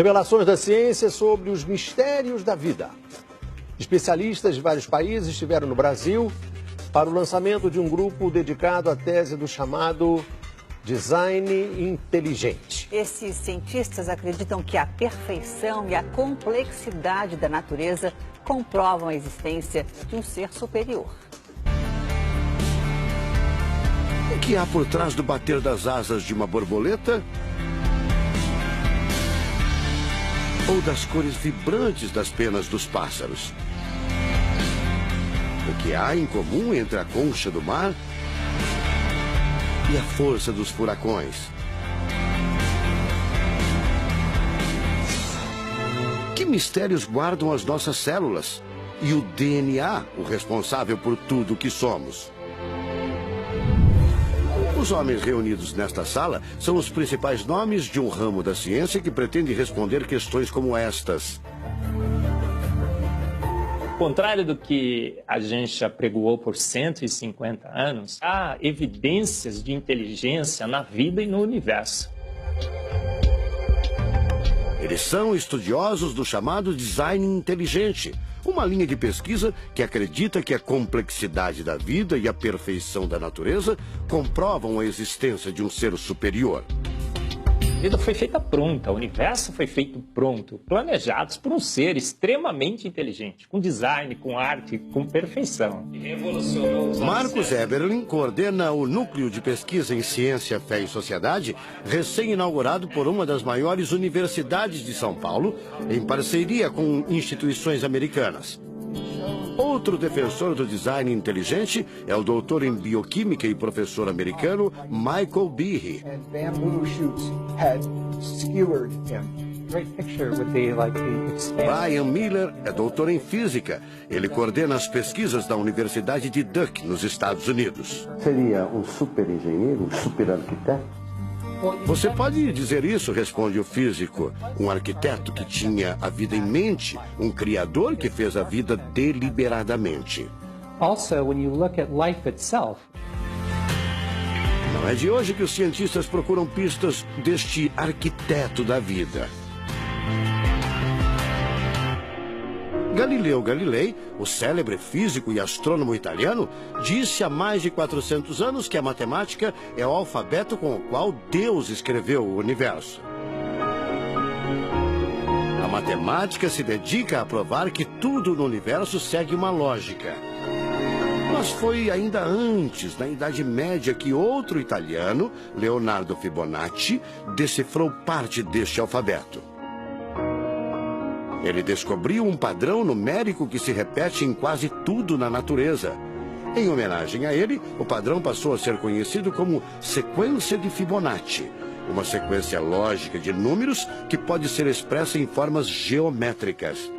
Revelações da ciência sobre os mistérios da vida. Especialistas de vários países estiveram no Brasil para o lançamento de um grupo dedicado à tese do chamado design inteligente. Esses cientistas acreditam que a perfeição e a complexidade da natureza comprovam a existência de um ser superior. O que há por trás do bater das asas de uma borboleta? Ou das cores vibrantes das penas dos pássaros? O que há em comum entre a concha do mar e a força dos furacões? Que mistérios guardam as nossas células e o DNA, o responsável por tudo o que somos? Os homens reunidos nesta sala são os principais nomes de um ramo da ciência que pretende responder questões como estas. Ao contrário do que a gente já pregoou por 150 anos, há evidências de inteligência na vida e no universo. Eles são estudiosos do chamado design inteligente, uma linha de pesquisa que acredita que a complexidade da vida e a perfeição da natureza comprovam a existência de um ser superior. A vida foi feita pronta, o universo foi feito pronto, planejados por um ser extremamente inteligente, com design, com arte, com perfeição. Marcos Eberlin coordena o Núcleo de Pesquisa em Ciência, Fé e Sociedade, recém-inaugurado por uma das maiores universidades de São Paulo, em parceria com instituições americanas. Outro defensor do design inteligente é o doutor em bioquímica e professor americano Michael Behe. Brian Miller é doutor em física. Ele coordena as pesquisas da Universidade de Duke, nos Estados Unidos. Seria um super engenheiro, um super arquiteto? Você pode dizer isso, responde o físico. Um arquiteto que tinha a vida em mente, um criador que fez a vida deliberadamente. Also, when you look at life itself, não é de hoje que os cientistas procuram pistas deste arquiteto da vida. Galileu Galilei, o célebre físico e astrônomo italiano, disse há mais de 400 anos que a matemática é o alfabeto com o qual Deus escreveu o universo. A matemática se dedica a provar que tudo no universo segue uma lógica. Mas foi ainda antes, na Idade Média, que outro italiano, Leonardo Fibonacci, decifrou parte deste alfabeto. Ele descobriu um padrão numérico que se repete em quase tudo na natureza. Em homenagem a ele, o padrão passou a ser conhecido como sequência de Fibonacci, uma sequência lógica de números que pode ser expressa em formas geométricas.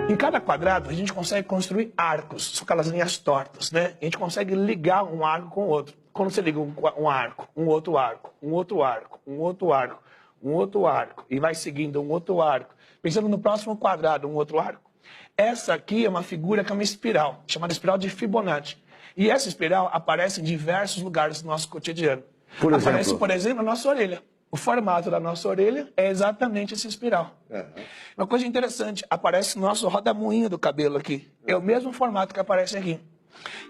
Em cada quadrado, a gente consegue construir arcos, são aquelas linhas tortas, né? A gente consegue ligar um arco com o outro. Quando você liga um arco, um outro arco, um outro arco, um outro arco, um outro arco, e vai seguindo um outro arco, pensando no próximo quadrado, um outro arco. Essa aqui é uma figura que é uma espiral, chamada espiral de Fibonacci. E essa espiral aparece em diversos lugares do nosso cotidiano. Aparece, por exemplo, na nossa orelha. O formato da nossa orelha é exatamente essa espiral. Uma coisa interessante, aparece no nosso rodamuinho do cabelo aqui. É o mesmo formato que aparece aqui.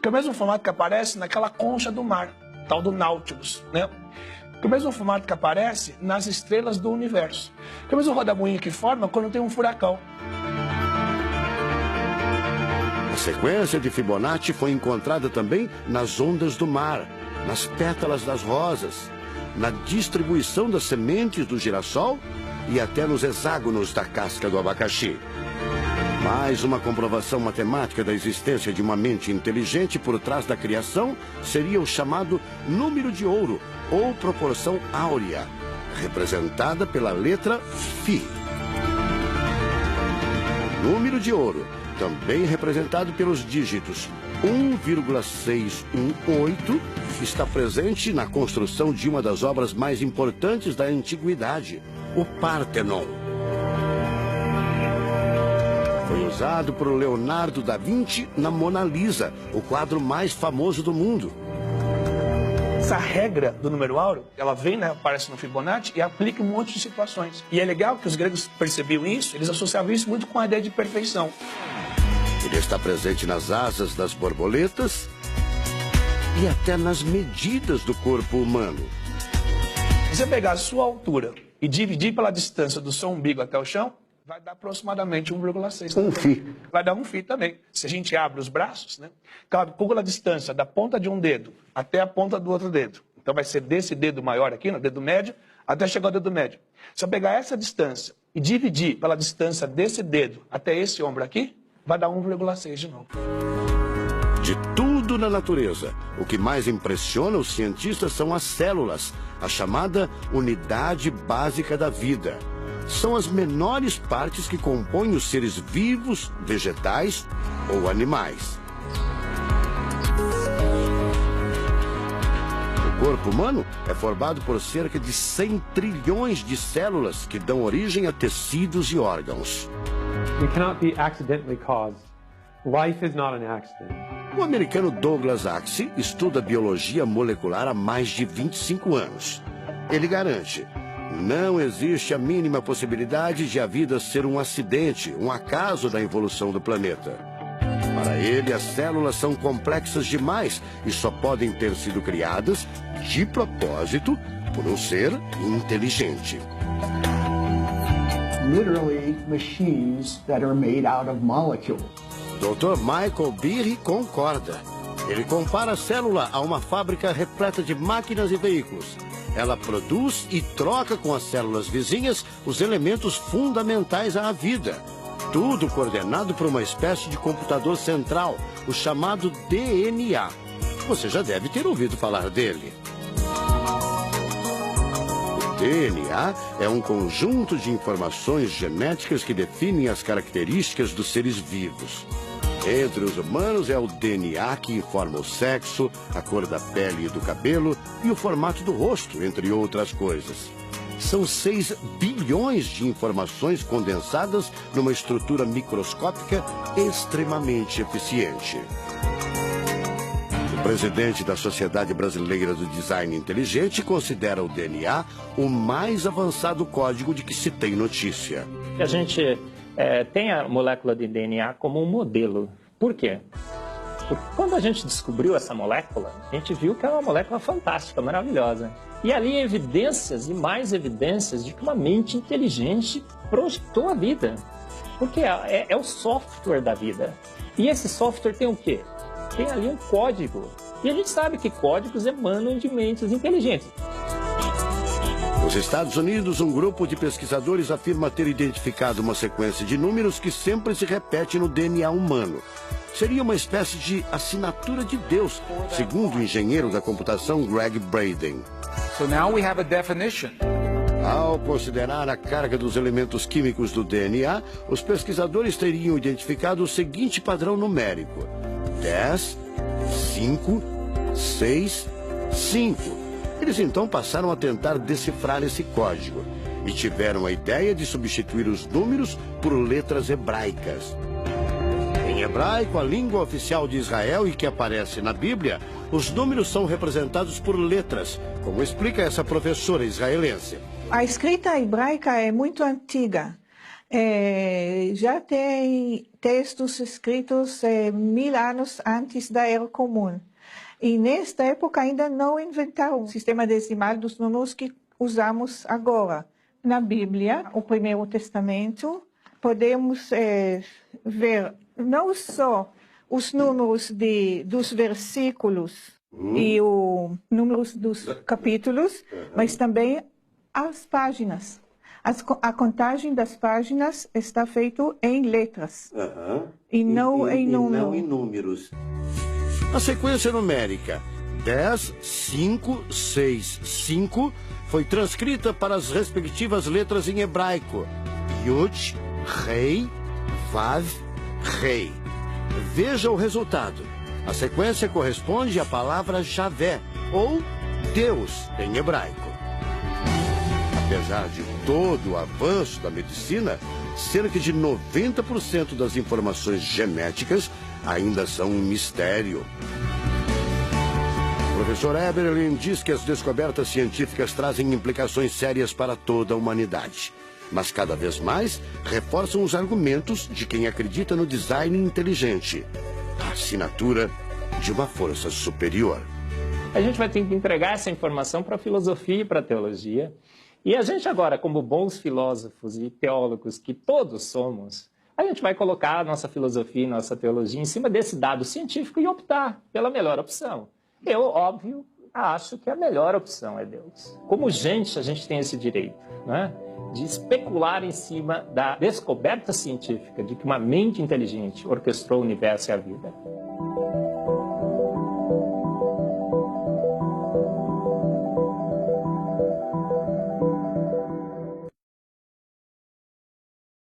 Que é o mesmo formato que aparece naquela concha do mar, tal do Nautilus, né? Que é o mesmo formato que aparece nas estrelas do universo. Que é o mesmo rodamuinho que forma quando tem um furacão. A sequência de Fibonacci foi encontrada também nas ondas do mar, nas pétalas das rosas, na distribuição das sementes do girassol e até nos hexágonos da casca do abacaxi. Mais uma comprovação matemática da existência de uma mente inteligente por trás da criação seria o chamado número de ouro, ou proporção áurea, representada pela letra Φ. Número de ouro, também representado pelos dígitos 1,618, está presente na construção de uma das obras mais importantes da antiguidade, o Partenon. Foi usado por Leonardo da Vinci na Mona Lisa, o quadro mais famoso do mundo. essa regra do número áureo, ela vem, né, aparece no Fibonacci e aplica em um monte de situações. E é legal que os gregos percebiam isso, eles associavam isso muito com a ideia de perfeição. Ele está presente nas asas das borboletas e até nas medidas do corpo humano. Se você pegar a sua altura e dividir pela distância do seu umbigo até o chão, vai dar aproximadamente 1,6. Um φ. Vai dar um φ também. Se a gente abre os braços, né, calcula a distância da ponta de um dedo até a ponta do outro dedo. Então vai ser desse dedo maior aqui, no dedo médio, até chegar ao dedo médio. Se eu pegar essa distância e dividir pela distância desse dedo até esse ombro aqui, vai dar 1,6 de novo. De tudo na natureza, o que mais impressiona os cientistas são as células, a chamada unidade básica da vida. São as menores partes que compõem os seres vivos, vegetais ou animais. O corpo humano é formado por cerca de 100 trilhões de células que dão origem a tecidos e órgãos. We cannot be accidentally caused. Life is not an accident. O americano Douglas Axie estuda biologia molecular há mais de 25 anos. Ele garante: não existe a mínima possibilidade de a vida ser um acidente, um acaso da evolução do planeta. Para ele, as células são complexas demais e só podem ter sido criadas de propósito por um ser inteligente. Literally machines that are made out of molecules. Dr. Michael Behe concorda. Ele compara a célula a uma fábrica repleta de máquinas e veículos. Ela produz e troca com as células vizinhas os elementos fundamentais à vida. Tudo coordenado por uma espécie de computador central, o chamado DNA. Você já deve ter ouvido falar dele. O DNA é um conjunto de informações genéticas que definem as características dos seres vivos. Entre os humanos é o DNA que informa o sexo, a cor da pele e do cabelo e o formato do rosto, entre outras coisas. São 6 bilhões de informações condensadas numa estrutura microscópica extremamente eficiente. O presidente da Sociedade Brasileira do Design Inteligente considera o DNA o mais avançado código de que se tem notícia. A gente tem a molécula de DNA como um modelo. Por quê? Porque quando a gente descobriu essa molécula, a gente viu que é uma molécula fantástica, maravilhosa. E ali evidências e mais evidências de que uma mente inteligente projetou a vida. Porque é o software da vida. E esse software tem o quê? Tem ali um código. E a gente sabe que códigos emanam de mentes inteligentes. Nos Estados Unidos, um grupo de pesquisadores afirma ter identificado uma sequência de números que sempre se repete no DNA humano. Seria uma espécie de assinatura de Deus, segundo o engenheiro da computação Greg Braden. So now we have a definition. Ao considerar a carga dos elementos químicos do DNA, os pesquisadores teriam identificado o seguinte padrão numérico: 10, 5, 6, 5. Eles então passaram a tentar decifrar esse código e tiveram a ideia de substituir os números por letras hebraicas. Em hebraico, a língua oficial de Israel e que aparece na Bíblia, os números são representados por letras, como explica essa professora israelense. A escrita hebraica é muito antiga. Já tem textos escritos 1000 anos antes da Era Comum. E nesta época ainda não inventaram o sistema decimal dos números que usamos agora. Na Bíblia, o Primeiro Testamento, podemos ver não só os números dos versículos e os números dos capítulos, mas também as páginas. A contagem das páginas está feita em letras e não em números. A sequência numérica 10, 5, 6, 5 foi transcrita para as respectivas letras em hebraico: Yud, Rei, Vav, Rei. Veja o resultado. A sequência corresponde à palavra Javé, ou Deus, em hebraico. Apesar de todo o avanço da medicina, cerca de 90% das informações genéticas ainda são um mistério. professor Eberlin diz que as descobertas científicas trazem implicações sérias para toda a humanidade, mas cada vez mais reforçam os argumentos de quem acredita no design inteligente, a assinatura de uma força superior. A gente vai ter que entregar essa informação para a filosofia e para a teologia. E a gente agora, como bons filósofos e teólogos que todos somos, a gente vai colocar a nossa filosofia e nossa teologia em cima desse dado científico e optar pela melhor opção. Eu, óbvio, acho que a melhor opção é Deus. Como gente, a gente tem esse direito, né, de especular em cima da descoberta científica de que uma mente inteligente orquestrou o universo e a vida.